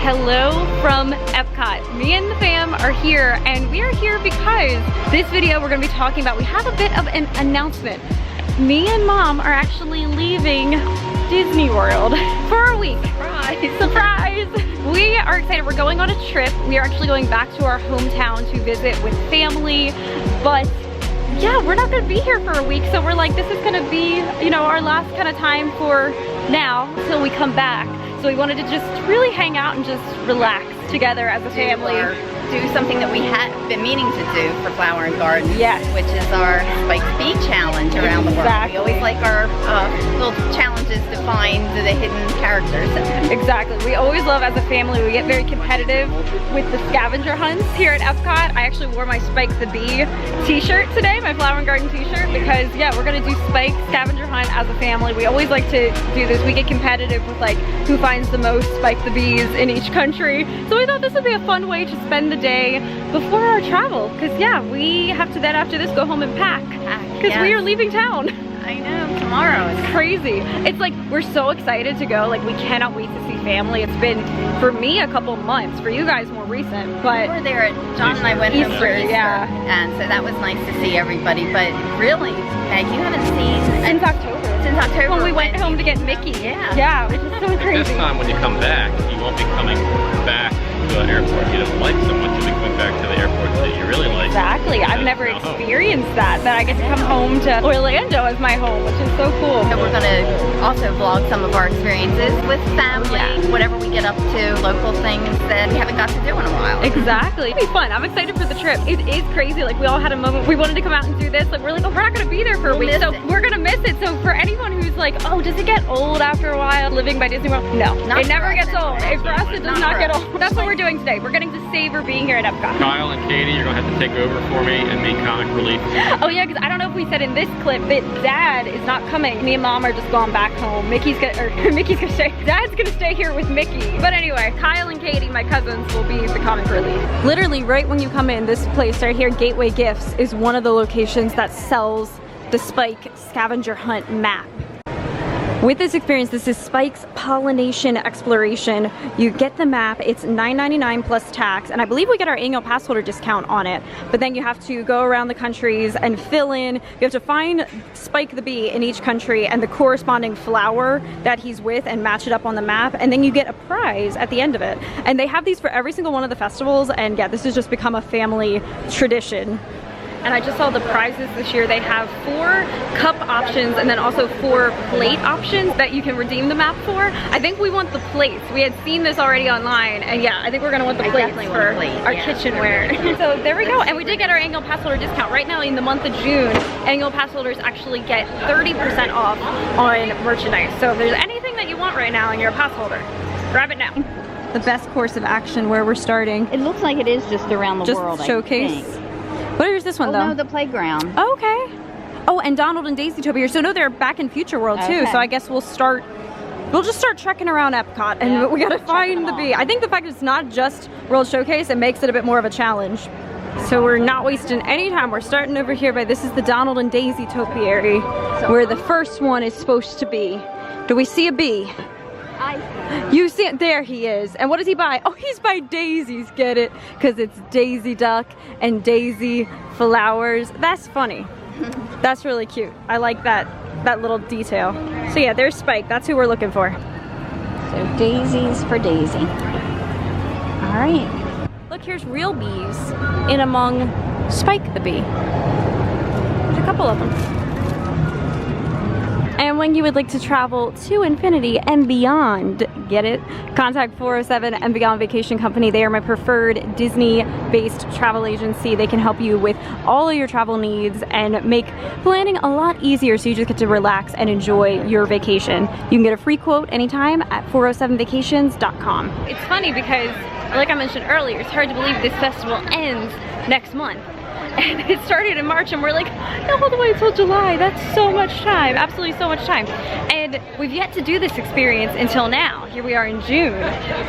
Hello from Epcot. Me and the fam are here, and we are here because this video we're gonna be talking about, we have a bit of an announcement. Me and Mom are actually leaving Disney World for a week. Surprise! Surprise! We are excited. We're going on a trip. We are actually going back to our hometown to visit with family, but yeah, we're not gonna be here for a week, so we're like, this is gonna be, you know, our last kind of time for now till we come back. So we wanted to just really hang out and just relax together as a family. Do something that we had been meaning to do for Flower and Garden. Yes. Which is our Spiked Bee Challenge around the world. We always like our little challenges to find the hidden characters. Exactly. We always love, as a family, we get very competitive with the scavenger hunts here at Epcot. I actually wore my Spike the Bee t-shirt today, my Flower and Garden t-shirt, because yeah, we're gonna do Spike scavenger hunt as a family. We always like to do this. We get competitive with like who finds the most Spike the Bees in each country. So we thought this would be a fun way to spend the day before our travel, because yeah, we have to then after this go home and pack because we are leaving town. I know, tomorrow. It's crazy. It's like, we're so excited to go. Like, we cannot wait to see family. It's been, for me, a couple months. For you guys, more recent. But we were there John and I went home for Easter, yeah. And so that was nice to see everybody. But really, Meg, you haven't seen since October. Since October, when we went home to get Mickey. Yeah, which is so crazy. This time, when you come back, you won't be coming back to an airport you don't like so much. You'll be coming back to the airport that you really like. Exactly. I've never experienced that I get to come home to Orlando as my home, which is so cool. So we're gonna also vlog some of our experiences with family, whatever we get up to, local things that we haven't got to do in a while. Exactly. It'll be fun. I'm excited for the trip. It is crazy. Like, we all had a moment we wanted to come out and do this. Like, we're like, oh, we're not gonna be there for a week, so we're gonna miss it. So for anyone who's like, oh, does it get old after a while living by Disney World? No, it never gets old. For us, it does not get old. That's what we're doing today. We're getting to savor being here at Epcot. Kyle and Katie, you're gonna have to take over for me and make comic relief. Oh yeah, because I don't know if we said in this clip that Dad is not coming. Me and Mom are just going back home. Mickey's gonna stay. Dad's gonna stay here with Mickey. But anyway, Kyle and Katie, my cousins, will be the comic relief. Literally right when you come in, this place right here, Gateway Gifts, is one of the locations that sells the Spike scavenger hunt map. With this experience, this is Spike's Pollen-Nation Exploration. You get the map, it's $9.99 plus tax, and I believe we get our annual pass holder discount on it. But then you have to go around the countries and fill in. You have to find Spike the Bee in each country and the corresponding flower that he's with and match it up on the map, and then you get a prize at the end of it. And they have these for every single one of the festivals, and yeah, this has just become a family tradition. And I just saw the prizes this year. They have 4 cup options and then also 4 plate options that you can redeem the map for. I think we want the plates. We had seen this already online, and yeah, I think we're gonna want the plates for our kitchenware. So there we go. And we did get our annual pass holder discount. Right now in the month of June, annual pass holders actually get 30% off on merchandise. So if there's anything that you want right now and you're a pass holder, grab it now. The best course of action where we're starting. It looks like it is just around the world. Just showcase. What is this one though? No, the playground. Oh, okay. Oh, and Donald and Daisy Toby here. So no, they're back in Future World too. So I guess we'll just start trekking around Epcot, and we gotta find the bee. I think the fact that it's not just World Showcase, it makes it a bit more of a challenge. So we're not wasting any time. We're starting over here by, this is the Donald and Daisy Topiary, where the first one is supposed to be. Do we see a bee? You see it, there he is. And what does he buy? Oh, he's by daisies, get it? Because it's Daisy Duck and Daisy Flowers. That's funny. That's really cute. I like that little detail. So yeah, there's Spike. That's who we're looking for. So daisies for Daisy. All right. Look, here's real bees in among Spike the Bee. There's a couple of them. And when you would like to travel to infinity and beyond, get it? Contact 407 and Beyond Vacation Company. They are my preferred Disney-based travel agency. They can help you with all of your travel needs and make planning a lot easier, so you just get to relax and enjoy your vacation. You can get a free quote anytime at 407vacations.com. It's funny because, like I mentioned earlier, it's hard to believe this festival ends next month. And it started in March, and we're like, no, all the way until July. That's so much time, absolutely so much time. And we've yet to do this experience until now. Here we are in June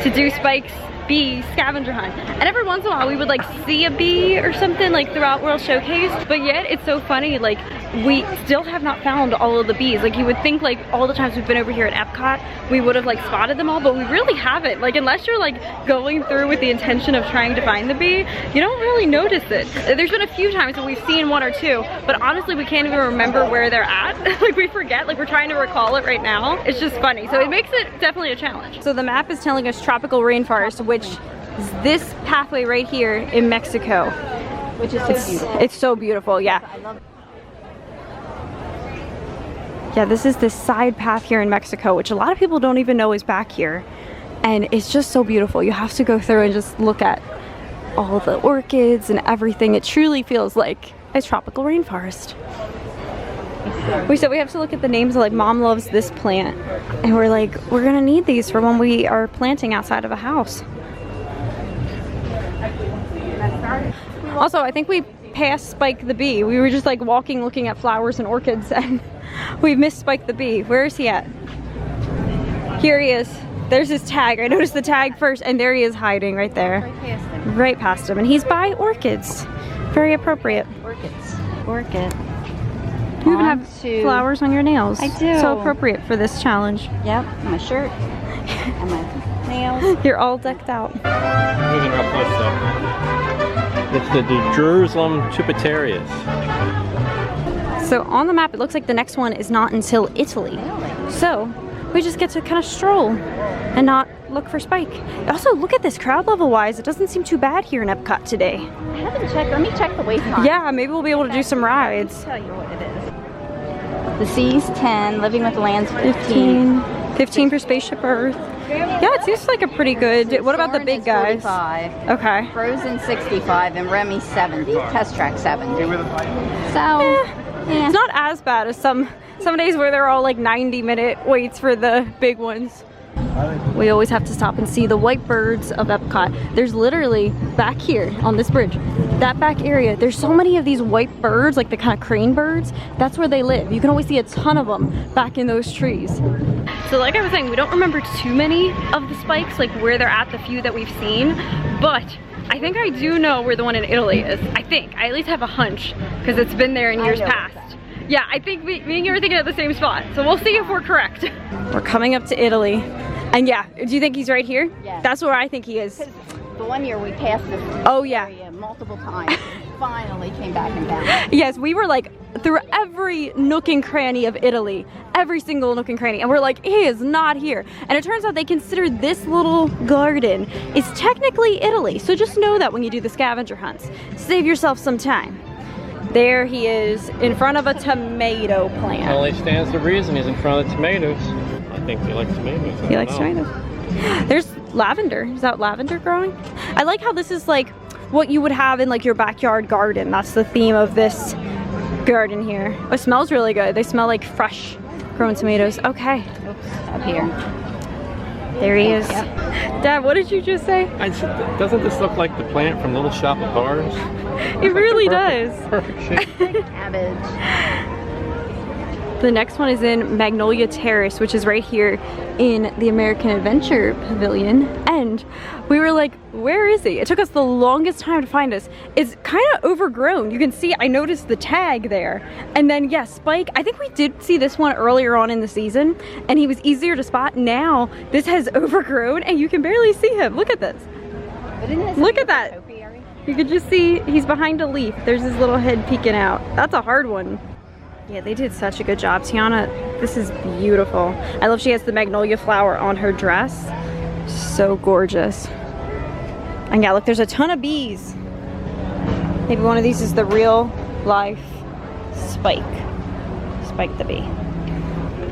to do Spike's bee scavenger hunt. And every once in a while we would like see a bee or something like throughout World Showcase, but yet it's so funny, like we still have not found all of the bees. Like, you would think like all the times we've been over here at Epcot, we would have like spotted them all, but we really haven't. Like, unless you're like going through with the intention of trying to find the bee, you don't really notice it. There's been a few times that we've seen one or two, but honestly, we can't even remember where they're at. Like, we forget, like we're trying to recall it right now. It's just funny. So it makes it definitely a challenge. So the map is telling us tropical rainforest, which is this pathway right here in Mexico. Which is so beautiful. It's so beautiful, yeah. I love it. Yeah, this is this side path here in Mexico, which a lot of people don't even know is back here. And it's just so beautiful. You have to go through and just look at all the orchids and everything. It truly feels like a tropical rainforest. We said we have to look at the names of, like, Mom loves this plant. And we're like, we're gonna need these for when we are planting outside of a house. Also, I think we passed Spike the bee. We were just like walking looking at flowers and orchids and we missed Spike the bee. Where is he at? Here he is. There's his tag. I noticed the tag first and there he is hiding right there. Right past him. Right past him. And he's by orchids. Very appropriate. Orchids. Orchid. You even have flowers on your nails. I do. So appropriate for this challenge. Yep, my shirt and my nails. You're all decked out. Moving real close though. It's the Jerusalem Chupitarius. So on the map, it looks like the next one is not until Italy. So we just get to kind of stroll and not look for Spike. Also, look at this crowd level wise. It doesn't seem too bad here in Epcot today. I haven't checked. Let me check the wait time. Yeah, maybe we'll be able to do some rides. I'll tell you what it is. The Seas 10, Living with the Lands 15. 15 for Spaceship Earth. Yeah, it seems like a pretty good. What about the Soarin' big is guys? 45. Okay. Frozen 65 and Remy 70. Test Track 70. So, yeah. It's not as bad as some days where they're all like 90-minute waits for the big ones. We always have to stop and see the white birds of Epcot. There's literally back here on this bridge, that back area, there's so many of these white birds, like the kind of crane birds. That's where they live. You can always see a ton of them back in those trees. So like I was saying, we don't remember too many of the spikes, like where they're at, the few that we've seen, but I think I do know where the one in Italy is. I at least have a hunch, because it's been there in years past. Yeah, I think me and you are thinking of the same spot, so we'll see if we're correct. We're coming up to Italy, and yeah, do you think he's right here? Yeah. That's where I think he is. The one year we passed this area multiple times, and finally came back and found it. Yes, we were like through every nook and cranny of Italy, every single nook and cranny, and we're like, he is not here. And it turns out they consider this little garden is technically Italy, so just know that when you do the scavenger hunts. Save yourself some time. There he is in front of a tomato plant. Only stands to reason he's in front of the tomatoes. I think he likes tomatoes. He likes tomatoes. There's lavender. Is that lavender growing? I like how this is like what you would have in like your backyard garden. That's the theme of this garden here. Oh, it smells really good. They smell like fresh grown tomatoes. Okay. Oops, up here. There he is. Yep. Dad, what did you just say? I said, doesn't this look like the plant from Little Shop of Horrors? It really does. Perfect shape. Cabbage. The next one is in Magnolia Terrace, which is right here in the American Adventure Pavilion. And we were like, where is he? It took us the longest time to find us. It's kind of overgrown. You can see, I noticed the tag there. And then yes, Spike, I think we did see this one earlier on in the season and he was easier to spot. Now this has overgrown and you can barely see him. Look at this. Look at that. You could just see he's behind a leaf. There's his little head peeking out. That's a hard one. Yeah, they did such a good job. Tiana, this is beautiful. I love she has the magnolia flower on her dress. So gorgeous. And yeah, look, there's a ton of bees. Maybe one of these is the real life Spike. Spike the bee.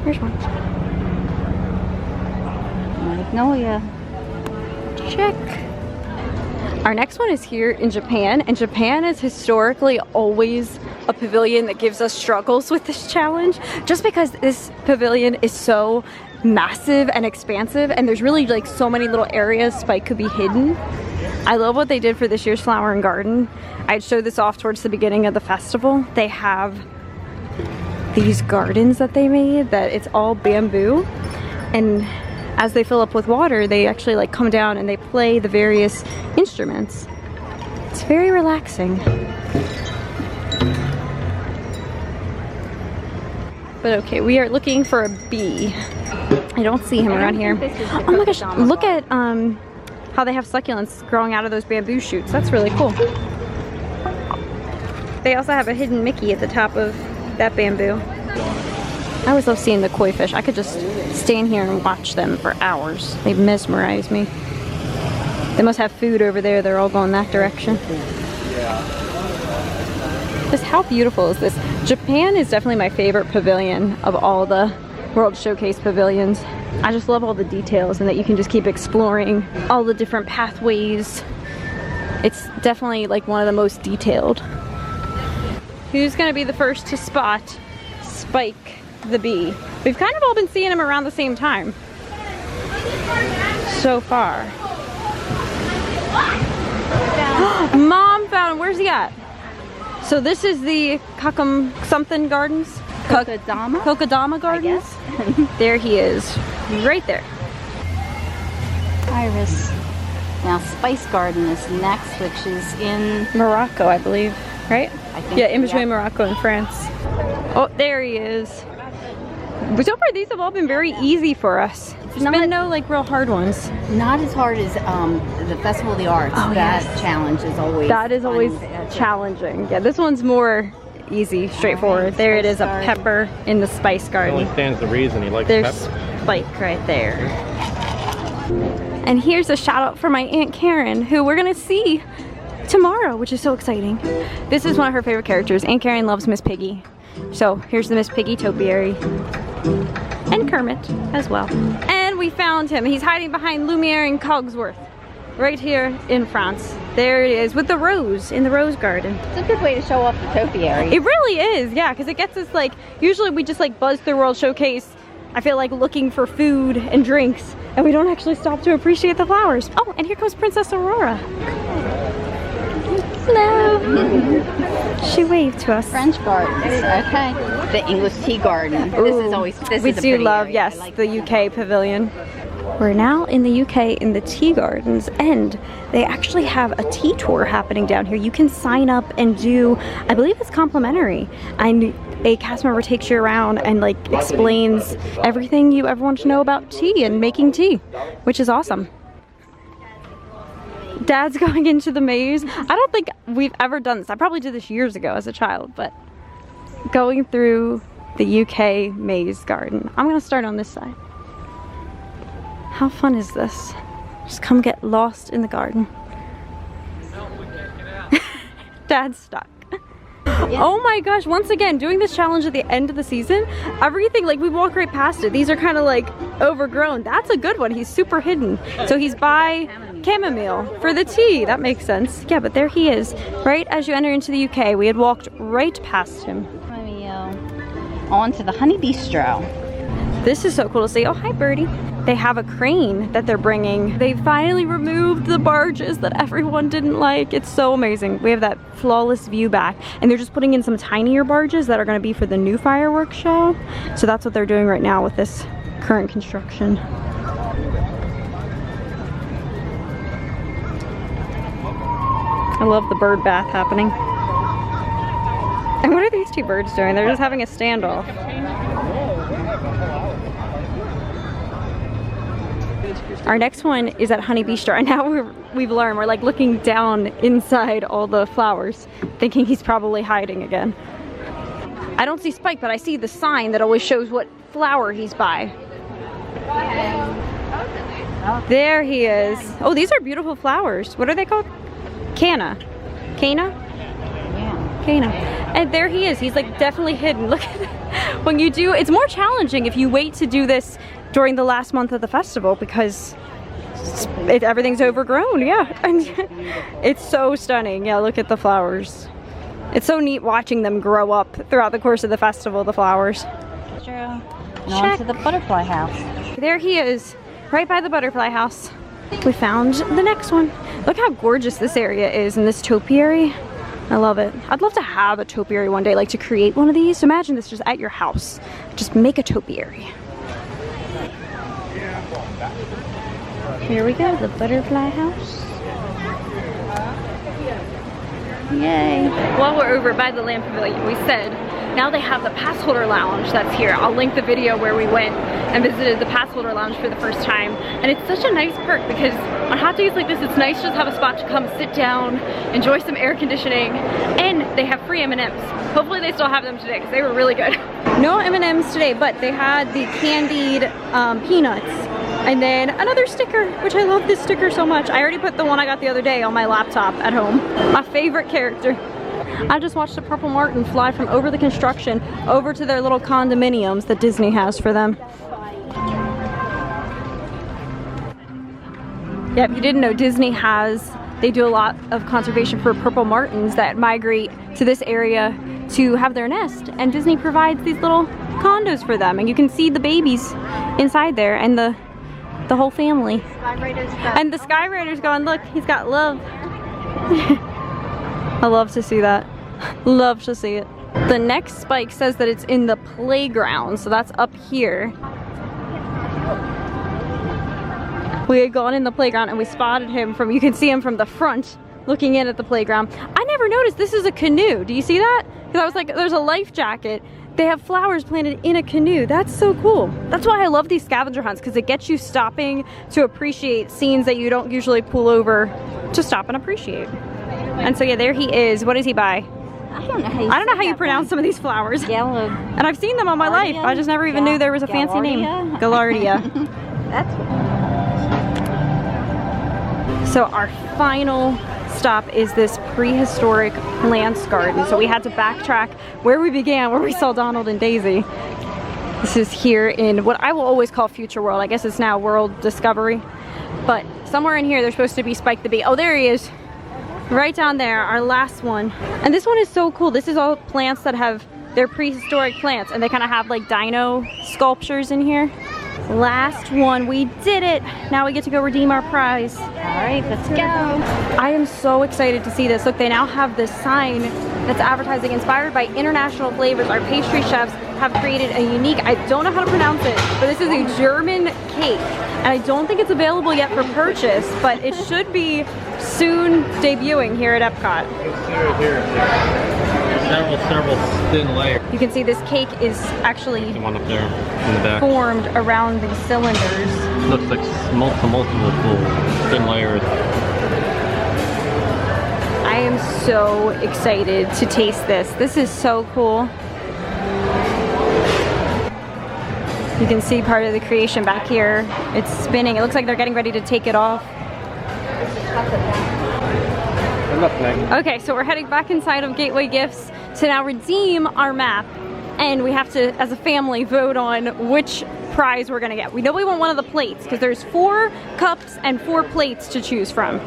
Here's one. Magnolia. Check. Our next one is here in Japan, and Japan is historically always a pavilion that gives us struggles with this challenge, just because this pavilion is so massive and expansive, and there's really like so many little areas Spike could be hidden. I love what they did for this year's Flower and Garden. I'd show this off towards the beginning of the festival. They have these gardens that they made that it's all bamboo, and as they fill up with water, they actually like come down and they play the various instruments. It's very relaxing. But okay, we are looking for a bee. I don't see him around here. Oh my gosh, look at how they have succulents growing out of those bamboo shoots. That's really cool. They also have a hidden Mickey at the top of that bamboo. I always love seeing the koi fish. I could just stand here and watch them for hours. They mesmerize me. They must have food over there. They're all going that direction. Just how beautiful is this? Japan is definitely my favorite pavilion of all the World Showcase pavilions. I just love all the details and that you can just keep exploring all the different pathways. It's definitely like one of the most detailed. Who's gonna be the first to spot Spike the bee? We've kind of all been seeing him around the same time so far. Mom found him. Where's he at? So this is the Kakum something gardens? Kokodama Gardens? There he is, right there. Iris. Now Spice Garden is next, which is in Morocco, I believe, right? I think, yeah, in between Morocco and France. Oh, there he is. So far, these have all been very easy for us. There's been no like real hard ones. Not as hard as the Festival of the Arts. Oh, that yes. challenge is always challenging. Yeah, this one's more easy, straightforward. Right, there it is, garden. a pepper in the Spice It Garden. only stands to reason he likes There's pepper. Spike right there. And here's a shout out for my Aunt Karen, who we're gonna see tomorrow, which is so exciting. This is one of her favorite characters. Aunt Karen loves Miss Piggy. So here's the Miss Piggy topiary. And Kermit as well. And we found him. He's hiding behind Lumiere and Cogsworth. Right here in France. There it is with the rose in the rose garden. It's a good way to show off the topiary. It really is, yeah, because it gets us like, usually we just like buzz through World Showcase, I feel like looking for food and drinks, and we don't actually stop to appreciate the flowers. Oh, and here comes Princess Aurora. Hello. She waved to us. French gardens, okay. The English tea garden. This is always, we is a do pretty love, area. yes, I like the UK pavilion. We're now in the UK in the tea gardens, and they actually have a tea tour happening down here. You can sign up and do, I believe it's complimentary, and a cast member takes you around and like explains everything you ever want to know about tea and making tea, which is awesome. Dad's going into the maze. I don't think we've ever done this. I probably did this years ago as a child, but going through the UK maze garden. I'm gonna start on this side. How fun is this? Just come get lost in the garden. Dad's stuck. Oh my gosh, once again, doing this challenge at the end of the season, everything, like we walk right past it. These are kind of like overgrown. That's a good one. He's super hidden. So he's by chamomile for the tea. That makes sense. Yeah, but there he is. Right as you enter into the UK, we had walked right past him. On to the Honey Bistro. This is so cool to see. Oh, hi, birdie. They have a crane that they're bringing. They finally removed the barges that everyone didn't like. It's so amazing. We have that flawless view back, and they're just putting in some tinier barges that are going to be for the new fireworks show. So that's what they're doing right now with this current construction. I love the bird bath happening. And what are these two birds doing? They're just having a standoff. Our next one is at Honey Bistro, and now we've learned we're like looking down inside all the flowers, thinking he's probably hiding again. I don't see Spike, but I see the sign that always shows what flower he's by. There he is. Oh, these are beautiful flowers. What are they called? Canna. Cana? Yeah. Cana. And there he is. He's like definitely hidden. Look at that. When you do, it's more challenging if you wait to do this during the last month of the festival because everything's overgrown. Yeah. And it's so stunning. Yeah, look at the flowers. It's so neat watching them grow up throughout the course of the festival, the flowers. True. And on to the butterfly house. There he is, right by the butterfly house. We found the next one. Look how gorgeous this area is in this topiary. I love it. I'd love to have a topiary one day, like to create one of these. So imagine this just at your house. Just make a topiary. Here we go, the butterfly house. Yay. While we're over by the Lamp Pavilion, we said now they have the pass holder lounge that's here. I'll link the video where we went and visited the pass holder lounge for the first time. And it's such a nice perk because on hot days like this, it's nice to just have a spot to come sit down, enjoy some air conditioning, and they have free M&Ms. Hopefully they still have them today because they were really good. No M&Ms today, but they had the candied peanuts. And then another sticker, which I love this sticker so much. I already put the one I got the other day on my laptop at home. My favorite character. I just watched a purple martin fly from over the construction over to their little condominiums that Disney has for them. Yeah, if you didn't know, Disney they do a lot of conservation for purple martins that migrate to this area to have their nest. And Disney provides these little condos for them. And you can see the babies inside there and the whole family. And the Skyrider's going, look, he's got love. I love to see that. Love to see it. The next spike says that it's in the playground, so that's up here. We had gone in the playground and we spotted him from, you can see him from the front looking in at the playground. I never noticed this is a canoe. Do you see that? Because I was like, there's a life jacket. They have flowers planted in a canoe. That's so cool. That's why I love these scavenger hunts, because it gets you stopping to appreciate scenes that you don't usually pull over to stop and appreciate. And so yeah, there he is. What does he buy? I don't know how you pronounce some of these flowers. Yellow. And I've seen them all my life. I just never even knew there was a fancy name. Gaillardia. That's So our final stop is this prehistoric plants garden. So we had to backtrack where we began, where we saw Donald and Daisy. This is here in what I will always call Future World. I guess it's now World Discovery. But somewhere in here, there's supposed to be Spike the Bee. Oh, there he is. Right down there, our last one. And this one is so cool. This is all plants that have, they're prehistoric plants, and they kind of have like dino sculptures in here. Last one, we did it. Now we get to go redeem our prize. all right. Let's go. I am so excited to see this. Look, they now have this sign that's advertising inspired by international flavors. Our pastry chefs have created a unique, I don't know how to pronounce it, but this is a German cake. And I don't think it's available yet for purchase, but it should be soon debuting here at Epcot. Several thin layers. You can see this cake is actually The one up there in the back. formed around these cylinders. Looks like multiple thin layers. I am so excited to taste this. This is so cool. You can see part of the creation back here. It's spinning. It looks like they're getting ready to take it off. Okay, so we're heading back inside of Gateway Gifts to now redeem our map. And we have to, as a family, vote on which prize we're gonna get. We know we want one of the plates because there's 4 cups and 4 plates to choose from.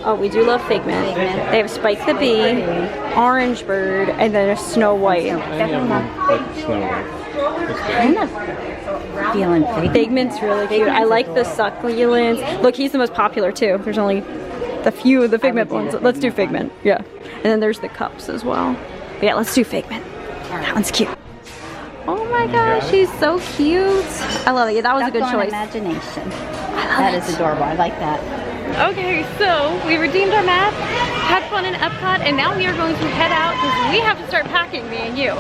Oh, we do love Figment. They have Spike the Bee, Orange Bird, and then a Snow White. I'm not feeling Figment's really cute. I like the succulents. Look, he's the most popular too. There's only a few of the Figment ones. Let's do Figment. Yeah. And then there's the cups as well. But yeah, let's do Figment. That one's cute. Oh my gosh, she's so cute. I love it. Yeah, that was a good choice. Imagination. That is adorable. I like that. Okay, so we redeemed our map, had fun in Epcot, and now we are going to head out because we have to start packing, me and you.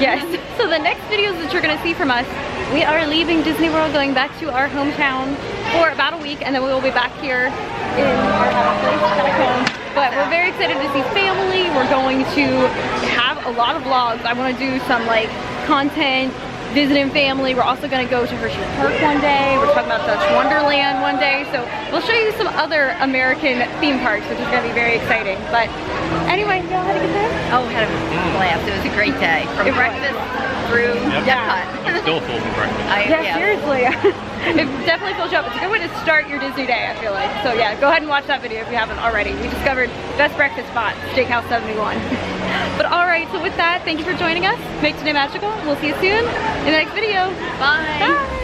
Yes. So the next videos that you're going to see from us, we are leaving Disney World, going back to our hometown for about a week, and then we will be back here in our place back home. But we're very excited to see family. We're going to have a lot of vlogs. I want to do some like content, visiting family. We're also going to go to Hersheypark one day. We're talking about Dutch Wonderland one day. So we'll show you some other American theme parks, which is going to be very exciting. But anyway, y'all had a good time? Oh, we had a blast. It was a great day. From breakfast through Epcot. Still full from breakfast. Seriously. It definitely fills you up. It's a good way to start your Disney day, I feel like. So yeah, go ahead and watch that video if you haven't already. We discovered best breakfast spot, Steakhouse 71. But alright, so with that, thank you for joining us. Make today magical. We'll see you soon in the next video. Bye. Bye.